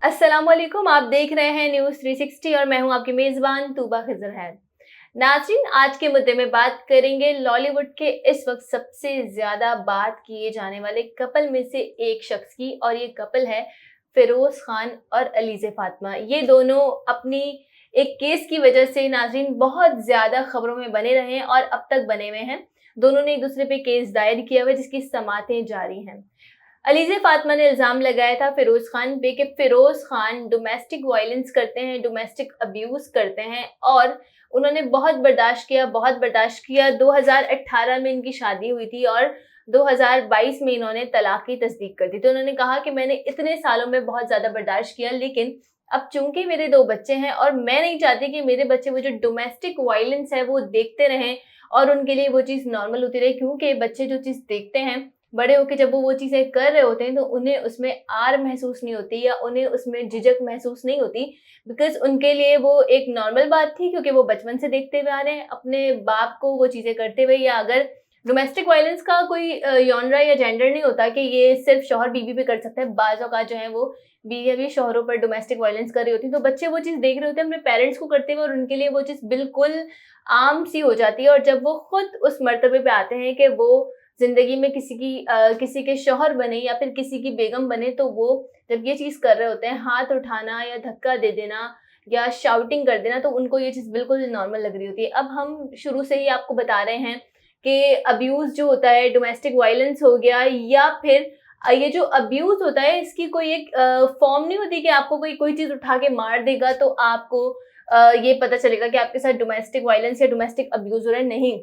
अस्सलाम वालेकुम। आप देख रहे हैं न्यूज़ 360 और मैं हूं आपकी मेज़बान तूबा खिज़र है। नाज़रीन, आज के मुद्दे में बात करेंगे लॉलीवुड के इस वक्त सबसे ज़्यादा बात किए जाने वाले कपल में से एक शख्स की, और ये कपल है फ़िरोज़ ख़ान और अलीज़े फ़ातिमा। ये दोनों अपनी एक केस की वजह से नाज़रीन बहुत ज़्यादा खबरों में बने रहे हैं और अब तक बने हुए हैं। दोनों ने एक दूसरे पे केस दायर किया हुआ है जिसकी समातें जारी हैं। अलीज़े फ़ातिमा ने इल्ज़ाम लगाया था फ़िरोज़ ख़ान पे कि फ़िरोज़ ख़ान डोमेस्टिक वायलेंस करते हैं, डोमेस्टिक अब्यूज़ करते हैं, और उन्होंने बहुत बर्दाश्त किया। 2018 में इनकी शादी हुई थी और 2022 में इन्होंने तलाक की तस्दीक कर दी। तो उन्होंने कहा कि मैंने इतने सालों में बहुत ज़्यादा बर्दाश्त किया, लेकिन अब चूँकि मेरे 2 बच्चे हैं और मैं नहीं चाहती कि मेरे बच्चे वो जो डोमेस्टिक वायलेंस है वो देखते रहें और उनके लिए वो चीज़ नॉर्मल होती रहे, क्योंकि बच्चे जो चीज़ देखते हैं, बड़े होके जब वो चीज़ें कर रहे होते हैं तो उन्हें उसमें आर महसूस नहीं होती या उन्हें उसमें झिझक महसूस नहीं होती, बिकॉज़ उनके लिए वो एक नॉर्मल बात थी, क्योंकि वो बचपन से देखते हुए आ रहे हैं अपने बाप को वो चीज़ें करते हुए। या अगर डोमेस्टिक वायलेंस का कोई जॉनरा या जेंडर नहीं होता कि ये सिर्फ़ शौहर बीवी पे कर सकता है। बाज़ औक़ात जो है वो बीवियाँ भी शौहरों पर डोमेस्टिक वायलेंस कर रही होती हैं, तो बच्चे वो चीज़ देख रहे होते हैं अपने पेरेंट्स को करते हुए और उनके लिए वो चीज़ बिल्कुल आम सी हो जाती है। और जब वो खुद उस मर्तबे पे आते हैं कि वो ज़िंदगी में किसी के शौहर बने या फिर किसी की बेगम बने, तो वो जब ये चीज़ कर रहे होते हैं, हाथ उठाना या धक्का दे देना या शाउटिंग कर देना, तो उनको ये चीज़ बिल्कुल नॉर्मल लग रही होती है। अब हम शुरू से ही आपको बता रहे हैं कि अब्यूज़ जो होता है, डोमेस्टिक वायलेंस हो गया या फिर ये जो अब्यूज़ होता है, इसकी कोई एक फ़ॉर्म नहीं होती कि आपको कोई चीज़ उठा के मार देगा तो आपको ये पता चलेगा कि आपके साथ डोमेस्टिक वायलेंस या डोमेस्टिक अब्यूज़ हो रहा है, नहीं।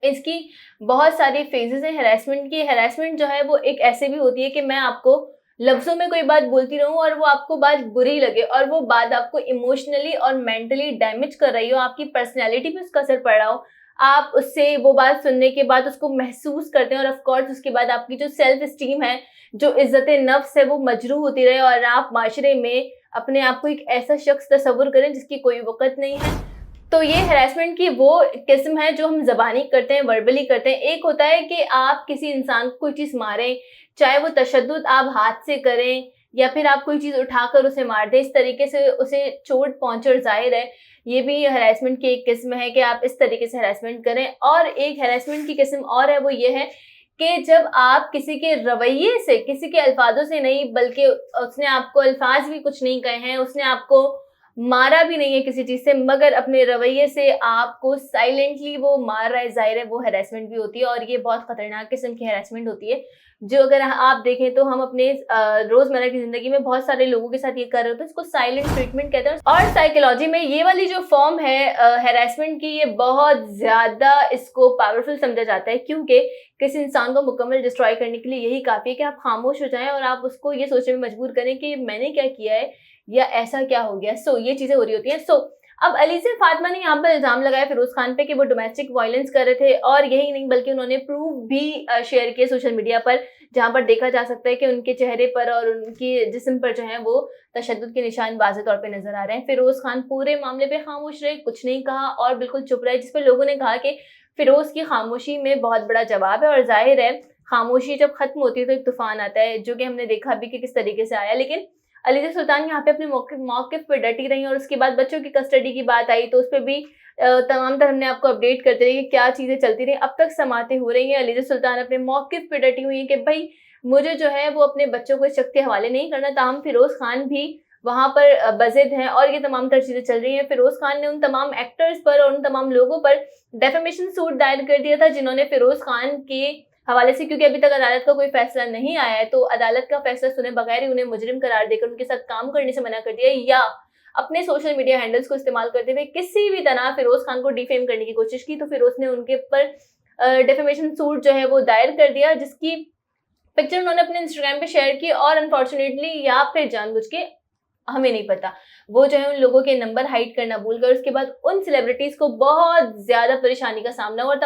इसकी बहुत सारी फ़ेज़ेज़ हैं हैरेसमेंट की। हैरेसमेंट जो है वो एक ऐसे भी होती है कि मैं आपको लफ्ज़ों में कोई बात बोलती रहूँ और वो आपको बात बुरी लगे और वो बात आपको इमोशनली और मेंटली डैमेज कर रही हो, आपकी पर्सनैलिटी पे उसका असर पड़ रहा हो। आप उससे वो बात सुनने के बाद उसको महसूस करते हैं और ऑफ़ कोर्स उसके बाद आपकी जो सेल्फ़ एस्टीम है, जो इज़्ज़त-ए-नफ़्स है, वो मजरूह होती रहे और आप माशरे में अपने आप को एक ऐसा शख़्स तस्वुर करें जिसकी कोई वक़्त नहीं है। तो ये हैरेसमेंट की वो किस्म है जो हम ज़बानी करते हैं, वर्बली करते हैं। एक होता है कि आप किसी इंसान को कोई चीज़ मारें, चाहे वो तशद्दुद आप हाथ से करें या फिर आप कोई चीज़ उठाकर उसे मार दें, इस तरीके से उसे चोट पहुँचे, और ज़ाहिर है ये भी हैरेसमेंट की एक किस्म है कि आप इस तरीके से हैरेसमेंट करें। और एक हैरेसमेंट की किस्म और है, वो ये है कि जब आप किसी के रवैये से, किसी के अल्फाज़ों से नहीं, बल्कि उसने आपको अल्फाज़ भी कुछ नहीं कहे हैं, उसने आपको मारा भी नहीं है किसी चीज़ से, मगर अपने रवैये से आपको साइलेंटली वो मार रहा है, ज़ाहिर है वो हैरेसमेंट भी होती है और ये बहुत खतरनाक किस्म की हैरेसमेंट होती है, जो अगर आप देखें तो हम अपने रोज़मर्रा की ज़िंदगी में बहुत सारे लोगों के साथ ये कर रहे होते हैं। इसको साइलेंट ट्रीटमेंट कहते हैं और साइकोलॉजी में ये वाली जो फॉर्म है हैरेसमेंट की, ये बहुत ज़्यादा इसको पावरफुल समझा जाता है, क्योंकि किसी इंसान को मुकम्मल डिस्ट्रॉय करने के लिए यही काफ़ी है कि आप खामोश हो जाएँ और आप उसको ये सोचने में मजबूर करें कि मैंने क्या किया है या ऐसा क्या हो गया। ये चीज़ें हो रही होती हैं। अब अलीज़े फ़ातिमा ने यहाँ पर इल्ज़ाम लगाया फ़िरोज़ ख़ान पे कि वो डोमेस्टिक वायलेंस कर रहे थे, और यही नहीं बल्कि उन्होंने प्रूफ़ भी शेयर किए सोशल मीडिया पर, जहाँ पर देखा जा सकता है कि उनके चेहरे पर और उनके जिस्म पर जो है वो तशद्दुद के निशान वाज़ेह तौर पे नज़र आ रहे हैं। फ़िरोज़ ख़ान पूरे मामले पे खामोश रहे, कुछ नहीं कहा और बिल्कुल चुप रहे, जिस पे लोगों ने कहा कि फ़िरोज़ की खामोशी में बहुत बड़ा जवाब है, और ज़ाहिर है खामोशी जब ख़त्म होती है तो एक तूफ़ान आता है, जो कि हमने देखा भी कि किस तरीके से आया। लेकिन अलीज़ा सुल्तान यहाँ पे अपने मौक़िफ़ पे डटी रहीं, और उसके बाद बच्चों की कस्टडी की बात आई तो उस पे भी तमाम तरह हमने आपको अपडेट करते रहे कि क्या चीज़ें चलती रहीं। अब तक समातें हो रही हैं, अलीज़ा सुल्तान अपने मौक़िफ़ पे डटी हुई हैं कि भई मुझे जो है वो अपने बच्चों को इस शख़्स के हवाले नहीं करना। ताहम फ़िरोज़ ख़ान भी वहाँ पर बज़िद हैं और ये तमाम तर चीज़ें चल रही हैं। फ़िरोज़ ख़ान ने उन तमाम एक्टर्स पर और उन तमाम लोगों पर डेफेमेशन सूट दायर कर दिया था जिन्होंने फ़िरोज़ ख़ान के हवाले से, क्योंकि अभी तक अदालत का कोई फैसला नहीं आया है, तो अदालत का फैसला सुने बगैर ही उन्हें मुजरिम करार देकर उनके साथ काम करने से मना कर दिया, या अपने सोशल मीडिया हैंडल्स को इस्तेमाल करते हुए किसी भी तरह फ़िरोज़ ख़ान को डिफेम करने की कोशिश की। तो फ़िरोज़ ने उनके ऊपर डेफेमेशन सूट जो है वो दायर कर दिया, जिसकी पिक्चर उन्होंने अपने इंस्टाग्राम पे शेयर की, और अनफॉर्चुनेटली या फिर जानबूझ के हमें नहीं पता, वो जो है उन लोगों के नंबर हाइड करना भूल गए। उसके बाद उन सेलिब्रिटीज़ को बहुत ज़्यादा परेशानी का सामना हुआ, और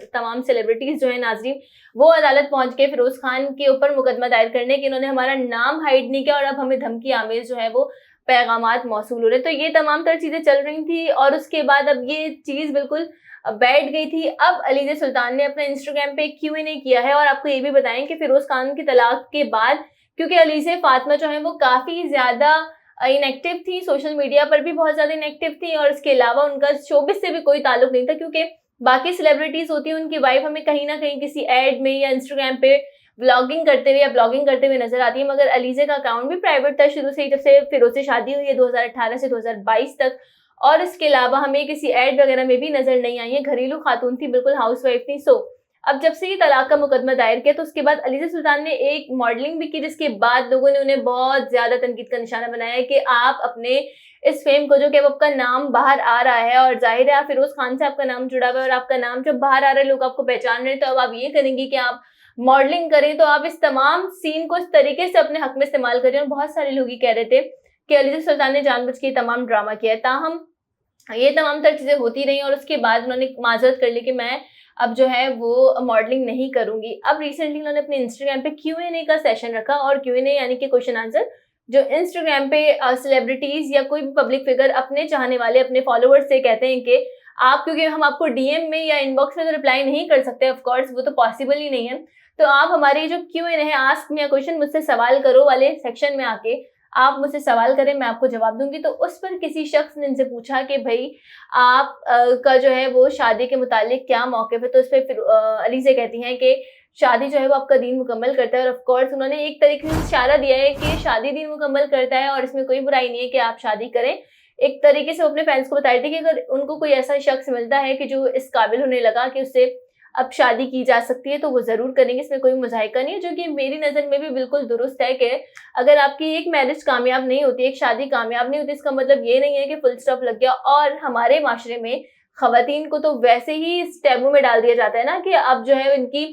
तमाम सेलिब्रिटीज़ जो है नाज़रीन, वो अदालत पहुँच के फ़िरोज़ ख़ान के ऊपर मुकदमा दायर करने कि इन्होंने हमारा नाम हाइड नहीं किया और अब हमें धमकी आमेज़ जो है वो पैगामात मौसूल हो रहे हैं। तो ये तमाम तर चीज़ें चल रही थी, और उसके बाद अब ये चीज़ बिल्कुल बैठ गई थी। अब अलीज़ा सुल्तान ने अपना इंस्टाग्राम पे एक Q&A किया है, और आपको ये भी बताएँ कि फ़िरोज़ ख़ान की तलाक के बाद क्योंकि अलीज़े फातिमा जो है वो काफ़ी ज़्यादा इनएक्टिव थी, सोशल मीडिया पर भी बहुत ज़्यादा इनएक्टिव थी और इसके अलावा उनका शोबिज़ से भी कोई ताल्लुक नहीं था, क्योंकि बाकी सेलिब्रिटीज़ होती हैं, उनकी वाइफ हमें कहीं न कहीं किसी एड में या इंस्टाग्राम पे व्लॉगिंग करते हुए या ब्लॉगिंग करते हुए नज़र आती है, मगर अलीज़े का अकाउंट भी प्राइवेट था शुरू से ही, जब से फिरोज़ से शादी हुई है 2018 से 2022 तक। और इसके अलावा हमें किसी एड वगैरह में भी नज़र नहीं आई है, घरेलू खातून थी, बिल्कुल हाउसवाइफ थी। अब जब से ये तलाक का मुकदमा दायर किया तो उसके बाद अलीज़ा सुल्तान ने एक मॉडलिंग भी की, जिसके बाद लोगों ने उन्हें बहुत ज़्यादा तनकीद का निशाना बनाया है कि आप अपने इस फेम को, जो कि अब आपका नाम बाहर आ रहा है और ज़ाहिर है फिरोज़ खान से आपका नाम जुड़ा हुआ है और आपका नाम जब बाहर आ रहा है, लोग आपको पहचान रहे हैं, तो अब आप ये करेंगी कि आप मॉडलिंग करें, तो आप इस तमाम सीन को इस तरीके से अपने हक में इस्तेमाल करें। और बहुत सारे लोग ये कह रहे थे कि अलीज़ा सुल्तान ने जानबूझ के तमाम ड्रामा किया है। ताहम ये तमाम तर चीज़ें होती रहीं और उसके बाद उन्होंने माज़रत कर ली कि मैं अब जो है वो मॉडलिंग नहीं करूँगी। अब रिसेंटली उन्होंने अपने इंस्टाग्राम पे क्यू&ए का सेशन रखा, और क्यू&ए यानी कि क्वेश्चन आंसर, जो इंस्टाग्राम पे सेलिब्रिटीज़ या कोई भी पब्लिक फिगर अपने चाहने वाले, अपने फॉलोअर्स से कहते हैं कि आप, क्योंकि हम आपको डीएम में या इनबॉक्स में तो रिप्लाई नहीं कर सकते, ऑफ कोर्स वो तो पॉसिबल ही नहीं है, तो आप हमारी जो क्यू&ए है, आस्क मी अ क्वेश्चन, मुझसे सवाल करो वाले सेक्शन में आके आप मुझसे सवाल करें, मैं आपको जवाब दूंगी। तो उस पर किसी शख्स ने इनसे पूछा कि भाई आप का जो है वो शादी के मुतालिक क्या मौक़िफ़ है, तो इस पे फिर अलीज़ा कहती हैं कि शादी जो है वो आपका दीन मुकम्मल करता है, और ऑफ कोर्स उन्होंने एक तरीके से इशारा दिया है कि शादी दीन मुकम्मल करता है और इसमें कोई बुराई नहीं है कि आप शादी करें। एक तरीके से वो अपने फैंस को बता रही थी कि अगर उनको कोई ऐसा शख्स मिलता है कि जो इस काबिल होने लगा कि उससे अब शादी की जा सकती है, तो वो ज़रूर करेंगे, इसमें कोई मुज़ाहिका नहीं है, जो कि मेरी नज़र में भी बिल्कुल दुरुस्त है कि अगर आपकी एक मैरिज कामयाब नहीं होती, एक शादी कामयाब नहीं होती, इसका मतलब ये नहीं है कि फुल स्टॉप लग गया। और हमारे माशरे में ख़वातीन को तो वैसे ही इस टैबू में डाल दिया जाता है ना कि अब जो है इनकी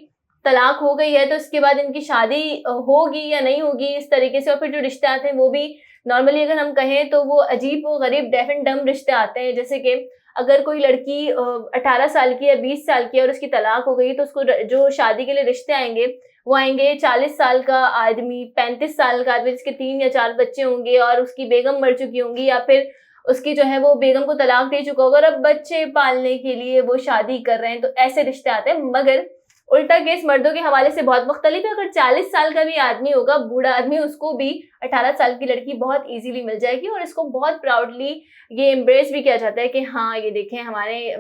तलाक हो गई है, तो इसके बाद इनकी शादी होगी या नहीं होगी, इस तरीके से। और फिर जो रिश्ते आते हैं वो भी नॉर्मली अगर हम कहें तो वो अजीब व गरीब डेफ एंड डम रिश्ते आते हैं। जैसे कि अगर कोई लड़की 18 साल की या 20 साल की है और उसकी तलाक हो गई, तो उसको जो शादी के लिए रिश्ते आएंगे वो आएंगे 40 साल का आदमी, 35 साल का आदमी जिसके 3 या 4 बच्चे होंगे और उसकी बेगम मर चुकी होंगी, या फिर उसकी जो है वो बेगम को तलाक दे चुका होगा और अब बच्चे पालने के लिए वो शादी कर रहे हैं, तो ऐसे रिश्ते आते हैं। मगर उल्टा केस मर्दों के हवाले से बहुत मुख्तलिफ है। अगर 40 साल का भी आदमी होगा, बूढ़ा आदमी, उसको भी 18 साल की लड़की बहुत इजीली मिल जाएगी और इसको बहुत प्राउडली ये एम्ब्रेस भी किया जाता है कि हाँ ये देखें हमारे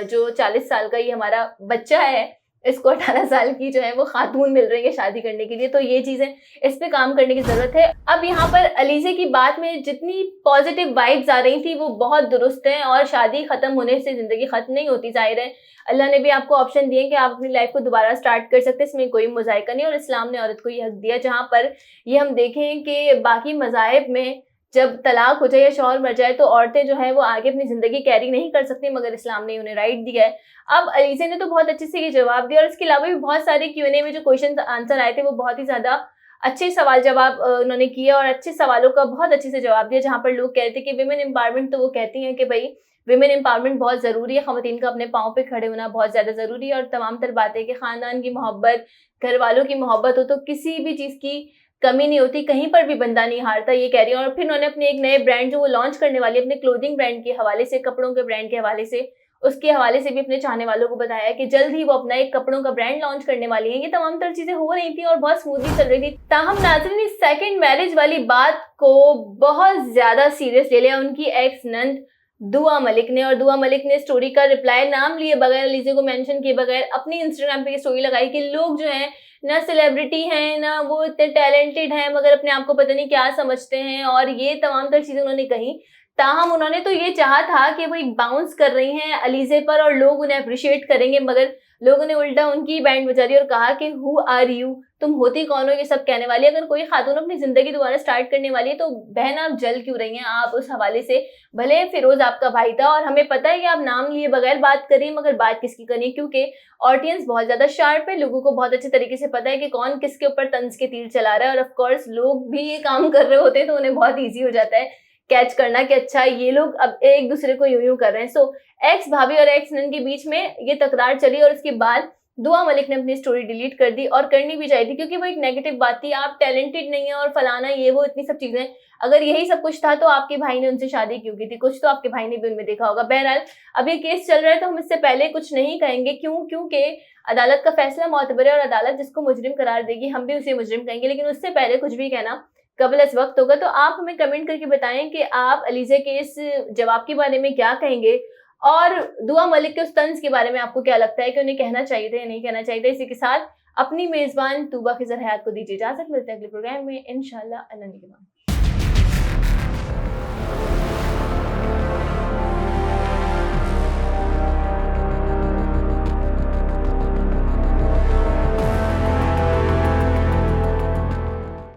जो 40 साल का ये हमारा बच्चा है, इसको 18 साल की जो है वो खातून मिल रही है शादी करने के लिए। तो ये चीज़ें, इस पे काम करने की ज़रूरत है। अब यहाँ पर अलीज़ा की बात में जितनी पॉजिटिव वाइब्स आ रही थी वो बहुत दुरुस्त हैं, और शादी ख़त्म होने से ज़िंदगी ख़त्म नहीं होती। ज़ाहिर है अल्लाह ने भी आपको ऑप्शन दिए कि आप अपनी लाइफ को दोबारा स्टार्ट कर सकते हैं, इसमें कोई मुज़ाहिका नहीं। और इस्लाम ने औरत को ये हक दिया, जहाँ पर ये हम देखें कि बाकी मज़ाहिब में जब तलाक हो जाए या शौहर मर जाए तो औरतें जो है वो आगे अपनी ज़िंदगी कैरी नहीं कर सकती, मगर इस्लाम ने उन्हें राइट दिया है। अब अलीज़ा ने तो बहुत अच्छे से ये जवाब दिया, और इसके अलावा भी बहुत सारे क्यू&ए में जो क्वेश्चन आंसर आए थे वो बहुत ही ज़्यादा अच्छे सवाल जवाब उन्होंने किए, और अच्छे सवालों का बहुत अच्छे से जवाब दिया। जहाँ पर लोग कह रहे थे कि विमेन एम्पावरमेंट, तो वो कहती हैं कि भाई विमेन एम्पावरमेंट बहुत ज़रूरी है, ख़वातीन का अपने पाँव पे खड़े होना बहुत ज़्यादा ज़रूरी है, और तमाम तर बातें कि ख़ानदान की मोहब्बत, घर वालों की मोहब्बत हो तो किसी भी चीज़ की कमी नहीं होती, कहीं पर भी बंदा नहीं हारता, ये कह रही है। और फिर उन्होंने अपने एक नए ब्रांड जो वो लॉन्च करने वाली है, अपने क्लोथिंग ब्रांड के हवाले से, कपड़ों के ब्रांड के हवाले से, उसके हवाले से भी अपने चाहने वालों को बताया कि जल्द ही वो अपना एक कपड़ों का ब्रांड लॉन्च करने वाली है। ये तमाम तर चीजें हो रही थी और बहुत स्मूथली चल रही थी। ताहम नाज़रीन, इस सेकंड मैरिज वाली बात को बहुत ज्यादा सीरियस ले लिया उनकी एक्स नंद दुआ मलिक ने, और दुआ मलिक ने स्टोरी का रिप्लाई नाम लिए बगैर, अलीज़ा को मेंशन किए बगैर अपनी इंस्टाग्राम पे स्टोरी लगाई कि लोग जो हैं ना सेलिब्रिटी हैं, ना वो इतने टैलेंटेड हैं, मगर अपने आप को पता नहीं क्या समझते हैं, और ये तमाम तर चीज़ें उन्होंने कही। ताहम उन्होंने तो ये चाहा था कि वो एक बाउंस कर रही हैं अलीज़ा पर और लोग उन्हें अप्रिशिएट करेंगे, मगर लोगों ने उल्टा उनकी बैंड बजा दी और कहा कि हु आर यू, तुम होती कौन हो ये सब कहने वाली। अगर कोई खातून अपनी ज़िंदगी दोबारा स्टार्ट करने वाली है तो बहन आप जल क्यों रही हैं। आप उस हवाले से, भले फिरोज़ आपका भाई था और हमें पता है कि आप नाम लिए बगैर बात करिए, मगर बात किसकी करिए, क्योंकि ऑडियंस बहुत ज़्यादा शार्प है, लोगों को बहुत अच्छे तरीके से पता है कि कौन किसके ऊपर तंज के तीर चला रहा है। और ऑफकोर्स लोग भी ये काम कर रहे होते हैं तो उन्हें बहुत ईजी हो जाता है कैच करना कि अच्छा ये लोग अब एक दूसरे को यूं कर रहे हैं। सो एक्स भाभी और एक्स नंद के बीच में ये तकरार चली, और उसके बाद दुआ मलिक ने अपनी स्टोरी डिलीट कर दी और करनी भी चाहिए थी, क्योंकि वो एक नेगेटिव बात थी, आप टैलेंटेड नहीं है और फलाना ये वो इतनी सब चीजें। अगर यही सब कुछ था तो आपके भाई ने उनसे शादी क्यों की थी? कुछ तो आपके भाई ने भी उनमें देखा होगा। बहरहाल अब ये केस चल रहा है तो हम इससे पहले कुछ नहीं कहेंगे, क्योंकि अदालत का फैसला मोतबर है और अदालत जिसको मुजरिम करार देगी हम भी उसे मुजरिम कहेंगे, लेकिन उससे पहले कुछ भी कहना कबल इस वक्त होगा। तो आप हमें कमेंट करके बताएं कि आप अलीज़ा के इस जवाब के बारे में क्या कहेंगे, और दुआ मलिक के उस तंज के बारे में आपको क्या लगता है कि उन्हें कहना चाहिए था या नहीं कहना चाहिए था। इसी के साथ अपनी मेजबान तूबा खिजर हयात को दीजिए इजाजत। मिलते हैं अगले प्रोग्राम में इंशाल्लाह। अल्लाह निगहबान।